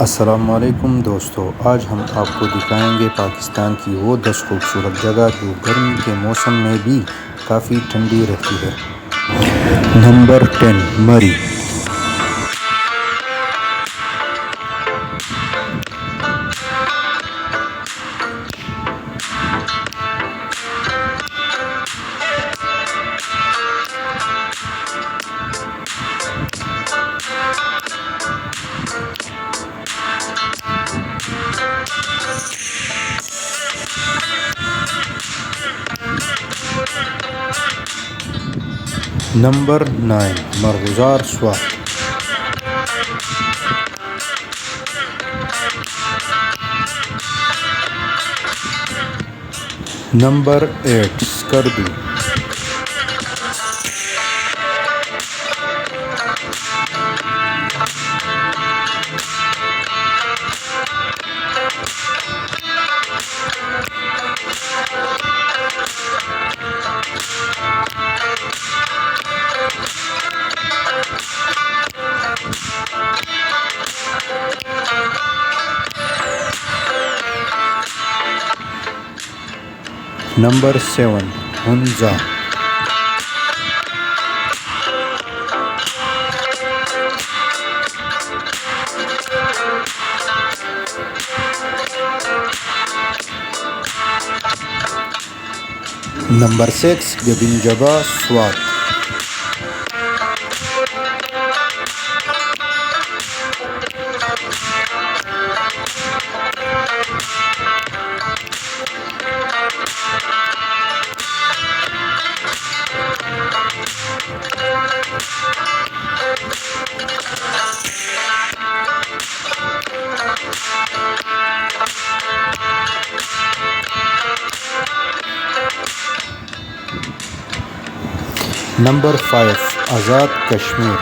अस्सलामुअलैकुम दोस्तों, आज हम आपको दिखाएंगे पाकिस्तान की वो 10 खूबसूरत जगह जो गर्मी के मौसम में भी काफ़ी ठंडी रहती है। नंबर 10 मरी। Number 9 Marghazar Swat. Number 8 Skardu. Number 7 Hunza. Number 6 Gabin Jabba Swat. Number 5 Azad Kashmir.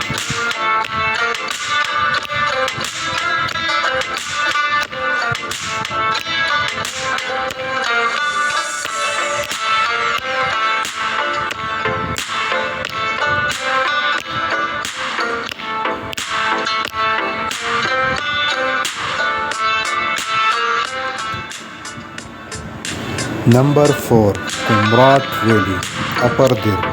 Number 4 Kumrat valley upper Dir.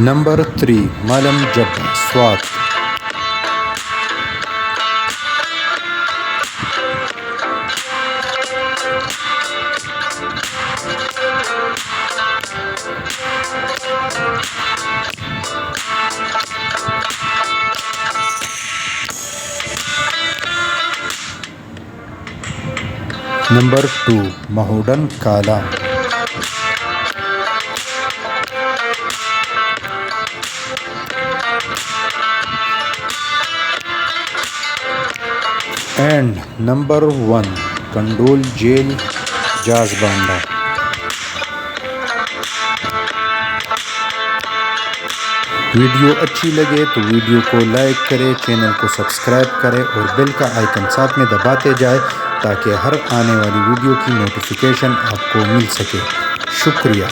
Number 3 Malam Jabba Swat. Number 2 Mahodand काला। एंड नंबर 1 कंडोल जेल जाजबांडा। वीडियो अच्छी लगे तो वीडियो को लाइक करें, चैनल को सब्सक्राइब करें और बेल का आइकन साथ में दबाते जाएं ताकि हर आने वाली वीडियो की नोटिफिकेशन आपको मिल सके। शुक्रिया।